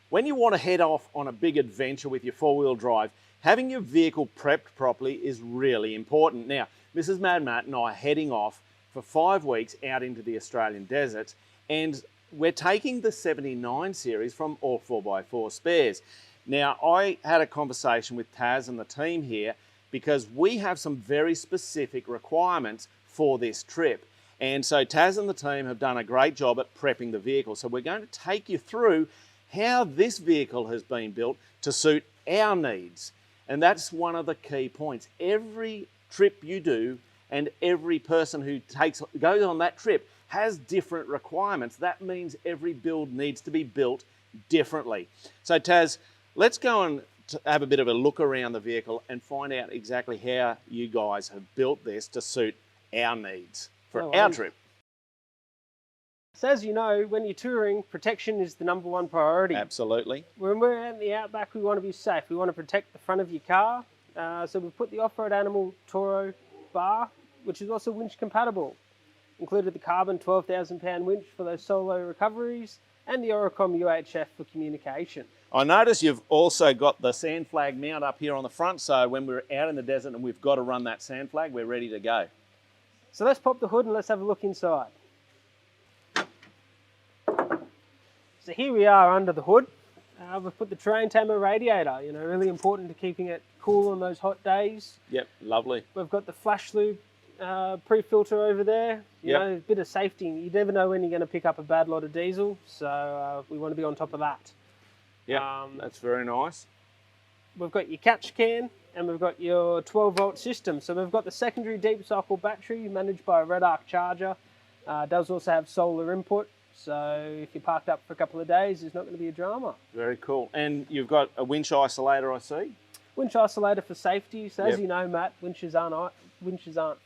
When you want to head off on a big adventure with your four-wheel drive, having your vehicle prepped properly is really important. Now, Mrs. MadMatt and I are heading off for 5 weeks out into the Australian deserts, and we're taking the 79 series from All 4x4 Spares. Now, I had a conversation with Taz and the team here because we have some very specific requirements for this trip. And so Taz and the team have done a great job at prepping the vehicle. So we're going to take you through how this vehicle has been built to suit our needs. And that's one of the key points. Every trip you do and every person who goes on that trip has different requirements. That means every build needs to be built differently. So Taz, let's go and have a bit of a look around the vehicle and find out exactly how you guys have built this to suit our needs for our trip. So as you know, when you're touring, protection is the #1 priority. Absolutely. When we're out in the outback, we want to be safe. We want to protect the front of your car. So we've put the Offroad Animal TORO bar, which is also winch compatible. Included the carbon 12,000 pound winch for those solo recoveries and the Oricom UHF for communication. I notice you've also got the sand flag mount up here on the front, so when we're out in the desert and we've got to run that sand flag, we're ready to go. So let's pop the hood and let's have a look inside. So here we are under the hood. We've put the terrain Tamer radiator, you know, really important to keeping it cool on those hot days. Yep, lovely. We've got the Flashlube pre-filter over there. You know, a bit of safety. You never know when you're going to pick up a bad lot of diesel, so we want to be on top of that. Yeah, that's very nice. We've got your catch can and we've got your 12-volt system. So we've got the secondary deep cycle battery managed by a REDARC charger. Does also have solar input. So if you're parked up for a couple of days, there's not going to be a drama. Very cool. And you've got a winch isolator, I see? Winch isolator for safety. So as you know, Matt, winches aren't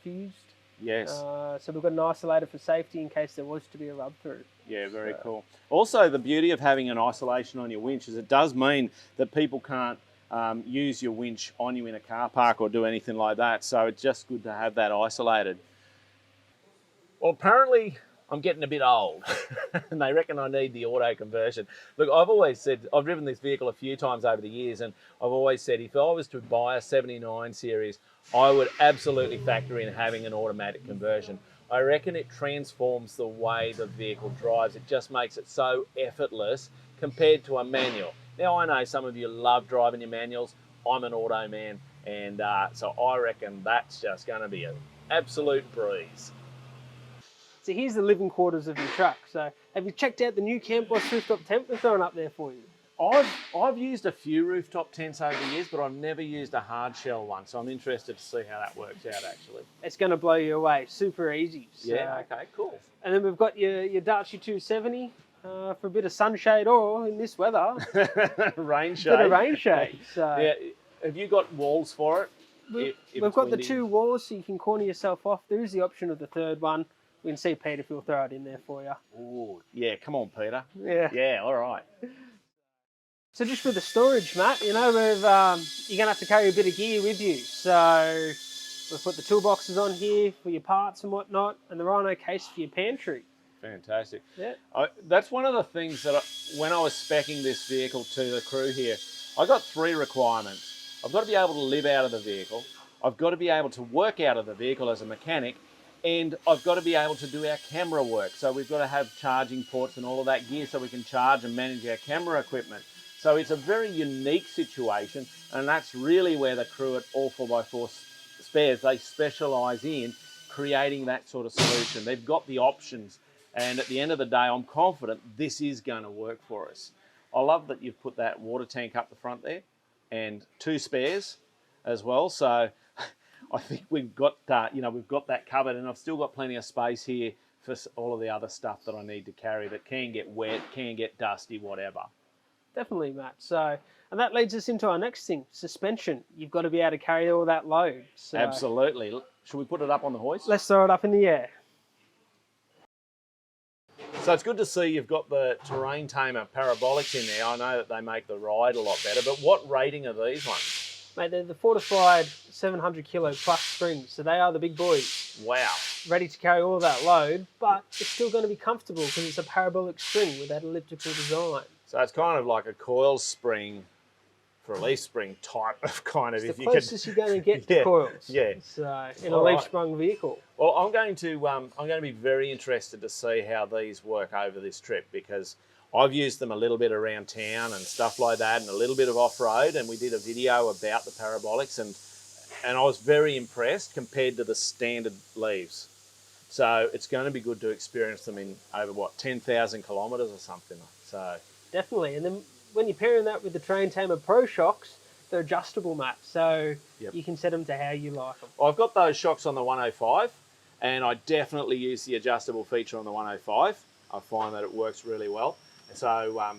fused. Yes. So we've got an isolator for safety in case there was to be a rub through. Yeah, very cool. Also, the beauty of having an isolation on your winch is it does mean that people can't use your winch on you in a car park or do anything like that. So it's just good to have that isolated. Well, apparently I'm getting a bit old and they reckon I need the auto conversion. Look, I've always said, I've driven this vehicle a few times over the years, and I've always said if I was to buy a 79 series, I would absolutely factor in having an automatic conversion. I reckon it transforms the way the vehicle drives. It just makes it so effortless compared to a manual. Now, I know some of you love driving your manuals. I'm an auto man, and so I reckon that's just going to be an absolute breeze. So here's the living quarters of your truck. So have you checked out the new CampBoss rooftop tent we're throwing up there for you? I've used a few rooftop tents over the years, but I've never used a hard shell one, so I'm interested to see how that works out actually. It's going to blow you away, super easy. So, yeah, okay, cool. And then we've got your Darche 270 for a bit of sunshade, or in this weather, rain shade. A bit of rain shade. So, yeah, have you got walls for it? We've got the 2 walls, so you can corner yourself off. There is the option of the 3rd one. We can see Peter if he'll throw it in there for you. Ooh, yeah, come on, Peter. Yeah. Yeah, all right. So just with the storage, Matt, you know, you're going to have to carry a bit of gear with you. So we've put the toolboxes on here for your parts and whatnot, and the Rhino case for your pantry. Fantastic. Yeah. That's one of the things that when I was speccing this vehicle to the crew here, I got 3 requirements. I've got to be able to live out of the vehicle. I've got to be able to work out of the vehicle as a mechanic, and I've got to be able to do our camera work. So we've got to have charging ports and all of that gear so we can charge and manage our camera equipment. So it's a very unique situation, and that's really where the crew at All 4x4 Spares, they specialise in creating that sort of solution. They've got the options, and at the end of the day, I'm confident this is going to work for us. I love that you've put that water tank up the front there, and 2 spares as well. So I think we've got we've got that covered, and I've still got plenty of space here for all of the other stuff that I need to carry that can get wet, can get dusty, whatever. Definitely, Matt. So, and that leads us into our next thing, suspension. You've got to be able to carry all that load. So absolutely. Should we put it up on the hoist? Let's throw it up in the air. So it's good to see you've got the Terrain Tamer Parabolics in there. I know that they make the ride a lot better, but what rating are these ones? Mate, they're the fortified 700 kilo plus springs, so they are the big boys. Wow. Ready to carry all that load, but it's still going to be comfortable because it's a parabolic spring with that elliptical design. So it's kind of like a coil spring for a leaf spring type of kind of. It's the closest you're going to get to coils. Yeah. So in a leaf sprung vehicle. Well, I'm going to be very interested to see how these work over this trip, because I've used them a little bit around town and stuff like that, and a little bit of off-road, and we did a video about the Parabolics, and I was very impressed compared to the standard leaves. So it's going to be good to experience them in over, what, 10,000 kilometres or something. So definitely. And then when you're pairing that with the Terrain Tamer Pro shocks, they're adjustable, Matt. So you can set them to how you like them. I've got those shocks on the 105, and I definitely use the adjustable feature on the 105. I find that it works really well. So,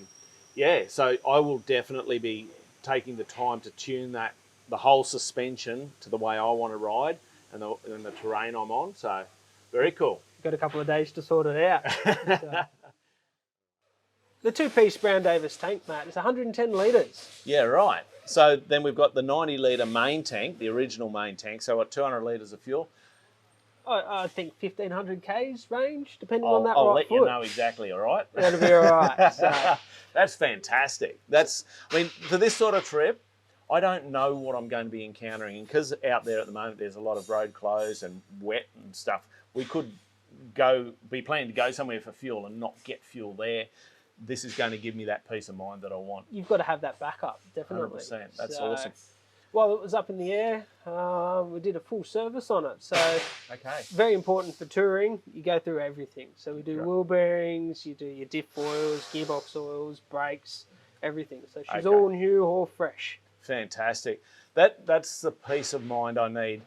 so I will definitely be taking the time to tune the whole suspension to the way I want to ride and the terrain I'm on. So, very cool. Got a couple of days to sort it out. So. The two-piece Brown Davis tank, Matt, is 110 litres. Yeah, right. So then we've got the 90-litre main tank, the original main tank. So what, 200 litres of fuel? I think 1,500 Ks range, depending on that I'll right let foot. you know exactly, all right? That'll be all right. So. That's fantastic. I mean, for this sort of trip, I don't know what I'm going to be encountering. And because out there at the moment, there's a lot of road closed and wet and stuff, we could be planning to go somewhere for fuel and not get fuel there. This is going to give me that peace of mind that I want. You've got to have that backup, definitely. 100%. That's awesome. While it was up in the air, we did a full service on it. So very important for touring. You go through everything. So we do wheel bearings, you do your diff oils, gearbox oils, brakes, everything. So she's all new, all fresh. Fantastic. That's the peace of mind I need.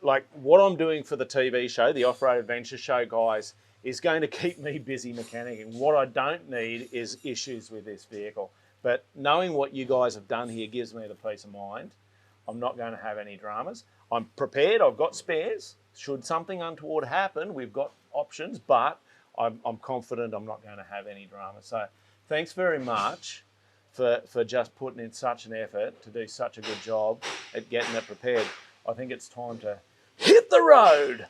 Like what I'm doing for the TV show, the Offroad Adventure Show, guys, is going to keep me busy mechanicking. What I don't need is issues with this vehicle. But knowing what you guys have done here gives me the peace of mind. I'm not going to have any dramas. I'm prepared. I've got spares. Should something untoward happen, we've got options, but I'm confident I'm not going to have any drama. So thanks very much for just putting in such an effort to do such a good job at getting it prepared. I think it's time to hit the road.